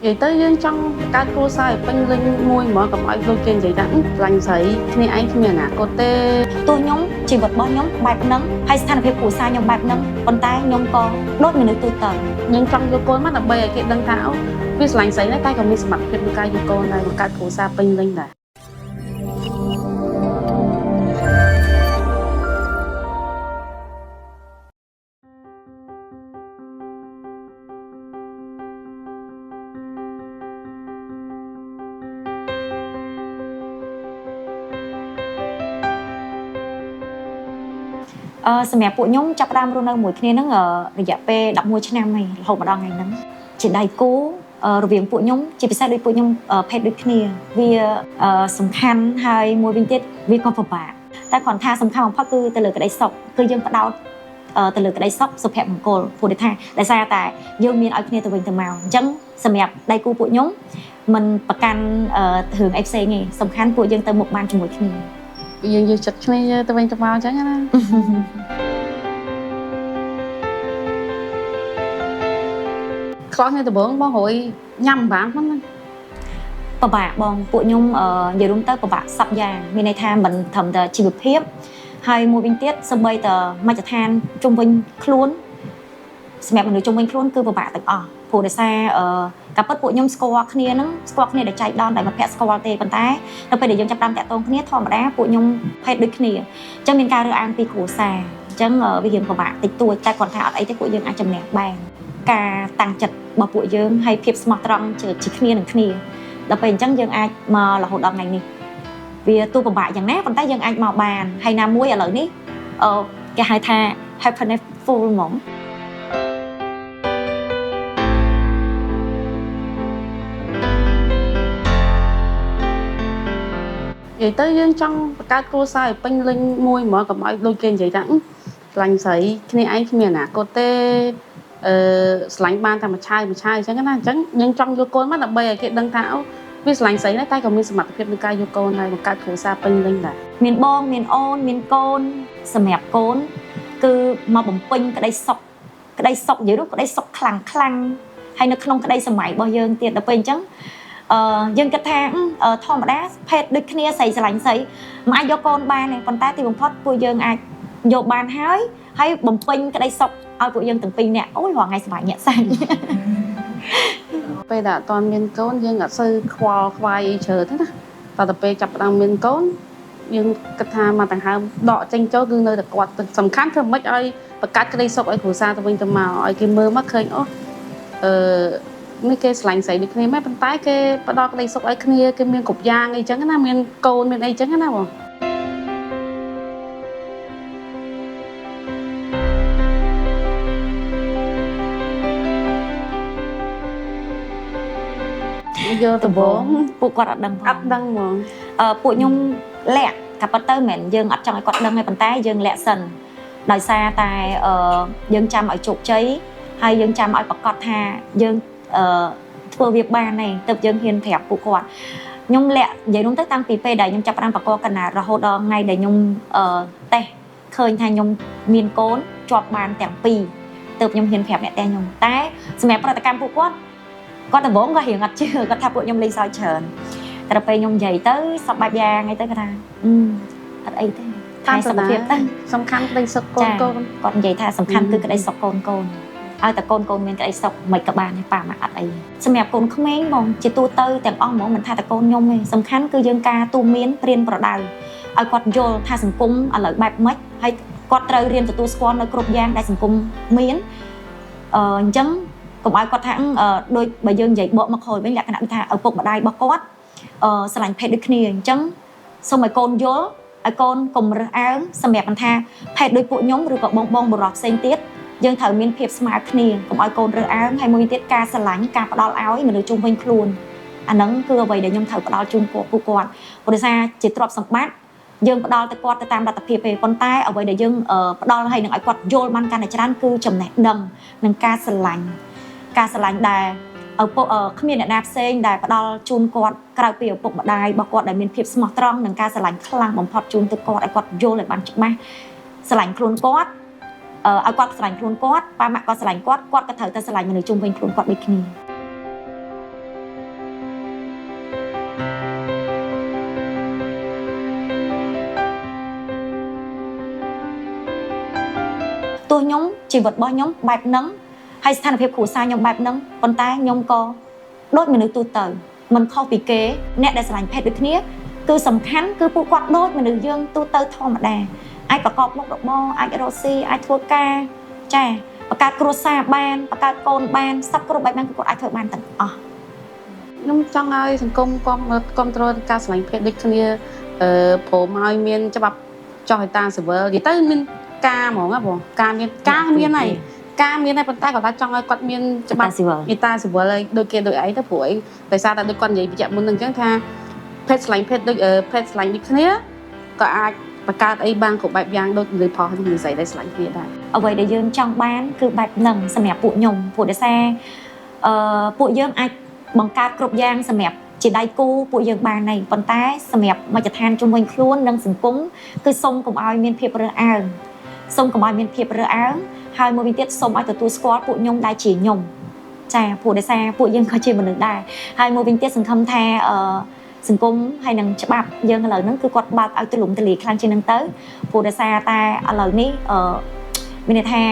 vậy tới dương trong các cô sai bên linh môi mà cầm ai đôi trên vậy đắng lành sấy khi anh khi nhà cô tê tôi nhóm chỉ vật bao nhóm bài nắng hay thành việc của sai nhóm bài nắng còn tay nhóm có đốt người nữ tôi tờ nhưng trong vô cô mắt là bây cái đăng thảo biết lành sấy lấy tay còn mi mặt việc một cái vô cô này một cái cô sai bên linh nàyសម្រាប់ពួកខ្ញុំចាប់ដើមរស់នៅមួយគ្នាហ្នឹងរយៈពេល11ឆ្នាំហើយរហូតមកដល់ថ្ងៃហ្នឹងជាដៃគូរវាងពួកខ្ញុំជាពិសេសដូចពួកខ្ញុំភេទដូចគ្នាវាសំខាន់ហើយមួយវិញទៀតវាក៏ពិបាកតែគ្រាន់ថាសំខាន់បំផុតគឺទៅលើក្តីសុខគឺយើងផ្ដោតទៅលើក្តីសុខសុភមង្គលព្រោះថាដោយសារតែយើងមានឲ្យគ្នាទៅវិញទៅមកអញ្ចឹងសម្រាប់ដៃគូពួកខ្ញុំមិនប្រកាន់រឿងអីផ្សេងទេសំខាន់ពួកយើងទៅមុខបានជាមួយគ្នាយើងយកចិត្តគ្នាទៅវិញទៅមកអញ្ចឹងណាខ្លោះគ្នាដំបងបងរួយញ៉ាំបានហ្នឹងពិបាកបងពួកខ្ញុំនិយាយរួមទៅពិបាកសពយ៉ាងមានន័យថាមិនត្រឹមតែជីវភាពហើយមួយវិញទៀតសូម្បីតែមជ្ឈដ្ឋានជុំវិញខ្លួនសម្រាប់មនុស្សជុំវិញខ្លួនគឺពិបាកទាំងអស់ព្រោះដោយសារការពិតពួកខ្ញុំស្គាល់គ្នាហ្នឹងស្គាល់គ្នាដែលចែកដនដែលមិត្តភក្តិស្គាល់ទេប៉ុន្តែនៅពេលដែលយើងចាប់តាមតាក់ទងគ្នាធម្មតាពួកខ្ញុំភេទដូចគ្នាអញ្ចឹងមានការរើសអើងពីគ្រួសារអញ្ចឹងវារៀងពិបាកតិចតួចតែគាត់ថាអត់អីទេពួកយើងអាចជំនះបានការតាំងចិត្តរបស់ពួកយើងហើយភាពស្មោះត្រង់ជាគ្នានឹងគ្នាដល់ពេលអញ្ចឹងយើងអាចមករហូតដល់ថ្ងៃនេះវាទូពិបាកយ៉ាងណាប៉ុន្តែយើងអាចមកបានហើយណាមួយឥឡូវនេះគេហៅថា happiness full ហ្មងនិយាយទៅយើងចង់បង្កើតគ្រួសារឲ្យពេញលេញមួយហ្មងកុំឲ្យដូចគេនិយាយថាខ្លាញ់ស្រីគ្នាឯងគ្មានអនាគតទេស្រឡាញ់បានតែមួយឆាយអញ្ចឹងណាអញ្ចឹងយើងចង់យកកូនមកដើម្បីឲ្យគេដឹងថាវាស្រឡាញ់ស្រីតែក៏មានសមត្ថភាពក្នុងការយកកូនហើយបង្កើតគ្រួសារពេញលេញដែរមានបងមានអូនមានកូនសម្រាប់កូនគឺមកបំពេញក្តីសុខនិយាយនោះក្តីសុខខ្លាំងហើយនៅក្នុងក្តីសម័យរបស់យើងទៀតដល់ពេលអញ្ចឹងយើងគិតថាធម្មតាភេទដូចគ្នាស្រីស្រឡាញ់ស្រីមិនអាចយកកូនបានទេប៉ុន្តែទីបំផុតពួកយើងអាចយកបានហើយបំពេញក្តីសុខឲ្យពួកយើងទាំងពីរនាក់អូយរាល់ថ្ងៃសប្បាយញាក់សាច់ពេលដែលអត់មានកូនយើងអត់សូវខ្វល់ខ្វាយច្រើនទេណាតែពេលចាប់ផ្ដើមមានកូនយើងគិតថាមកដង្ហើមដកចេញចូលគឺនៅតែគាត់សំខាន់ធ្វើម៉េចឲ្យបង្កើតក្តីសុខឲ្យគ្រួសារទៅវិញទៅមកឲ្យគេមើលមកឃើញនេះគេស្រឡាញ់ស្រីដូចគ្នាមែនប៉ុន្តែគេផ្ដល់ក្តីសុខឲ្យគ្នាគេមានគ្រប់យ៉ាងអីចឹងណាមានកូនមានអីចឹងណាបងយកដំបងពួកគាត់អត់ដឹងហ្មងពួកខ្ញុំលាក់ក៏ប៉ុន្តែមិនយើងអត់ចង់ឲ្យគាត់ដឹងទេប៉ុន្តែយើងលាក់សិនដោយសារតែយើងចាំឲ្យជោគជ័យហើយយើងចាំឲ្យប្រកាសថាយើងធ្វើវាបានទេទើបយើងហ៊ានប្រាប់ពួកគាត់ខ្ញុំលាក់និយាយនោះទៅតាំងពីពេលដែលខ្ញុំចាប់ផ្ដើមបកកកណ្ដាលរហូតដល់ថ្ងៃដែលខ្ញុំតេស្តឃើញថាខ្ញុំមានកូនជាប់បានទាំងពីរទើបខ្ញុំហ៊ានប្រាប់អ្នកតែខ្ញុំតែសម្រាប់ប្រតិកម្មពួកគាត់ដំបូងក៏រៀងអត់ជឿគាត់ថាពួកខ្ញុំលេងសើចច្រើនតែដល់ពេលខ្ញុំនិយាយទៅសប្បាយយ៉ាងអីទៅគាត់ថាអត់អីទេតាមសុខភាពទៅសំខាន់ក្តីសុខកូនគាត់និយាយថាសំខាន់គឺក្តីសុខកូនឲ្យតែកូនមានក្តីសុខមិនក៏បានទេប៉ាម៉ាក់អត់អីសម្រាប់កូនក្មេងហ្មងជាទូទៅទាំងអស់ហ្មងមិនថាតែកូនខ្ញុំទេសំខាន់គឺយើងការទូមានព្រៀនប្រដៅឲ្យគាត់យល់ថាសង្គមឥឡូវបែបម៉េចហើយគាត់ត្រូវរៀនទទួលស្គាល់នៅគ្រប់យ៉ាងដែលសង្គមមានអញ្ចឹងកុំឲ្យគាត់ថាដូចបើយើងនិយាយបកមកក្រោយវិញលក្ខណៈដូចថាឪពុកម្ដាយរបស់គាត់ស្រឡាញ់ភេទដូចគ្នាអញ្ចឹងសូមឲ្យកូនយល់ឲ្យកូនកុំរើសអើងសម្រាប់ថាភេទដូចពួកខ្ញុំឬក៏បងបរិសុទ្ធផ្សេងទៀតយើងត្រូវមានភាពស្មើគ្នាកុំឲ្យកូនរើសអើងហើយមួយទៀតការស្រឡាញ់ការផ្ដល់ឲ្យមនុស្សជុំវិញខ្លួនអាហ្នឹងគឺអ្វីដែលខ្ញុំត្រូវផ្ដល់ជូនពួកគាត់ព្រោះថាជាទ្រព្យសម្បត្តិយើងផ្ដល់ទៅគាត់ទៅតាមលទ្ធភាពទេប៉ុន្តែអ្វីដែលយើងផ្ដល់ឲ្យនឹងឲ្យគាត់យល់បានកាន់តែច្រើនគឺចំណេះដឹងនិងការស្រឡាញ់ដែលឪពុកគ្មានអ្នកណាផ្សេងដែលផ្ដល់ជូនគាត់ក្រៅពីឪពុកម្ដាយរបស់គាត់ដែលមានភាពស្មោះត្រង់និងការស្រឡាញ់ខ្លាំងបំផុតជូនទៅគាត់ឲ្យគាត់យល់ឲ្យបានច្បាស់ស្រឡាញ់ខ្លួនគាត់ឲ្យគាត់ស្រឡាញ់ខ្លួនគាត់ប៉ាម៉ាក់គាត់ស្រឡាញ់គាត់ក៏ត្រូវតែស្រឡាញ់មនុស្សជុំវិញខ្លួនគាត់ដូចគ្នា ទោះខ្ញុំជីវិតរបស់ខ្ញុំបែបហ្នឹងហើយស្ថានភាពគ្រួសារខ្ញុំបែបហ្នឹងប៉ុន្តែខ្ញុំក៏ដូចមនុស្សទូទៅមិនខុសពីគេអ្នកដែលស្រឡាញ់ភេទដូចគ្នាគឺសំខាន់គឺពួកគាត់ដូចមនុស្សយើងទូទៅធម្មតាអាចប្រកបមុខរបរអាចរកស៊ីអាចធ្វើការចាបង្កើតគ្រួសារបានបង្កើតកូនបានសពគ្រប់បែបហ្នឹងគឺគាត់អាចធ្វើបានទាំងអស់ ខ្ញុំចង់ឲ្យសង្គមគ្រប់គ្រងការឆ្លងភេទដូចគ្នាព្រមឲ្យមានច្បាប់ចោះឲ្យតាស៊ីវិលនិយាយទៅមានការហ្មងណាបងការមានហើយប៉ុន្តែគាត់ថាចង់ឲ្យគាត់មានច្បាប់មេតាស៊ីវិលឲ្យដូចគេដូចអីទៅព្រោះអីដោយសារតែដូចគាត់និយាយបញ្ជាក់មុនហ្នឹងអញ្ចឹងថាភេទឆ្លងភេទដូចភេទឆ្លងដូចគ្នាក៏អាចបង្កើតអីបានគ្រប់បែបយ៉ាងដូចលើផុសនិយាយដែរឆ្លងគ្នាដែរអ្វីដែលយើងចង់បានគឺបែបហ្នឹងសម្រាប់ពួកខ្ញុំព្រោះដោយសារពួកយើងអាចបង្កើតគ្រប់យ៉ាងសម្រាប់ជាដៃគូពួកយើងបានហើយប៉ុន្តែសម្រាប់មជ្ឈដ្ឋានជុំវិញខ្លួននិងសង្គមគឺសូមកុំឲ្យមានភាពរើសអើងសូមកុំឲ្យមានភាពរើសអើងហើយមួយវិញទៀតសូមឲ្យទទួលស្គាល់ពួកខ្ញុំដែលជាខ្ញុំចាព្រោះដោយសារពួកយើងក៏ជាមនុស្សដែរហើយមួយវិញទៀតសង្ឃឹមថាសង្គមហើយនឹងច្បាប់យើងឥឡូវហ្នឹងគឺគាត់បើកឲ្យទូលំទូលាយខ្លាំងជាងហ្នឹងទៅព្រោះដោយសារតែឥឡូវនេះមានន័យថា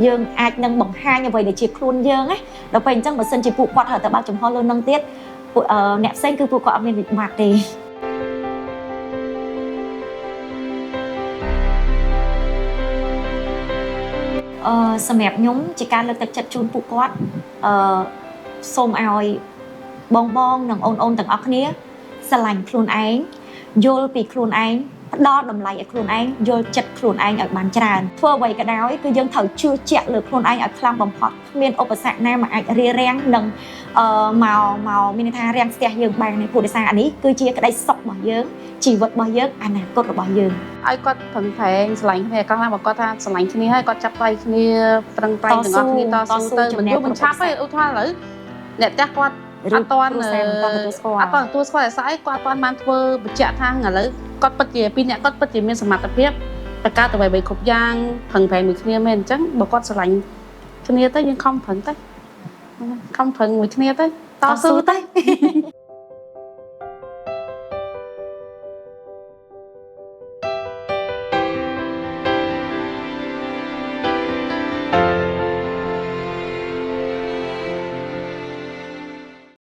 យើងអាចនឹងបង្ហាញអ្វីដែលជាខ្លួនយើងណាដល់ពេលអញ្ចឹងបើសិនជាពួកគាត់ត្រូវតែបើកចំហលើនឹងទៀតអ្នកផ្សេងគឺពួកគាត់អត់មានវិបត្តិទេសម្រាប់ខ្ញុំជាការលើកទឹកចិត្តជូនពួកគាត់សូមឲ្យបងនិងអូនទាំងអស់គ្នាស្រឡាញ់ខ្លួនឯងយល់ពីខ្លួនឯងផ្ដល់តម្លៃឲ្យខ្លួនឯងយល់ចិត្តខ្លួនឯងឲ្យបានច្រើនធ្វើអ្វីក៏ដោយគឺយើងត្រូវជឿជាក់លើខ្លួនឯងឲ្យខ្លាំងបំផុតគ្មានឧបសគ្គណាមកអាចរារាំងនិងមកមានន័យថារាំងស្ទះយើងបានព្រោះដោយសារអានេះគឺជាក្តីសុខរបស់យើងជីវិតរបស់យើងអនាគតរបស់យើងឲ្យគាត់ប្រឹងប្រែងស្រឡាញ់គ្នាខ្លះបើគាត់ថាស្រឡាញ់គ្នាហើយគាត់ចាប់ដៃគ្នាប្រឹងប្រែងទាំងអស់គ្នាតស៊ូទៅមិនយល់មិនឆាប់ទេឧទាហរណ៍ឥឡូវអ្នកផ្ទះគាត់អត់ទាន់ទទួលស្គាល់តែស្អីគាត់អត់ទាន់បានធ្វើបញ្ជាក់ថាឥឡូវគាត់ពិតជាពីរអ្នកគាត់ពិតជាមានសមត្ថភាពបង្កើតអ្វីៗគ្រប់យ៉ាងប្រឹងប្រែងមួយគ្នាមែនអញ្ចឹងបើគាត់ស្រឡាញ់គ្នាទៅយើងខំប្រឹងទៅខំប្រឹងមួយគ្នាទៅតស៊ូទៅ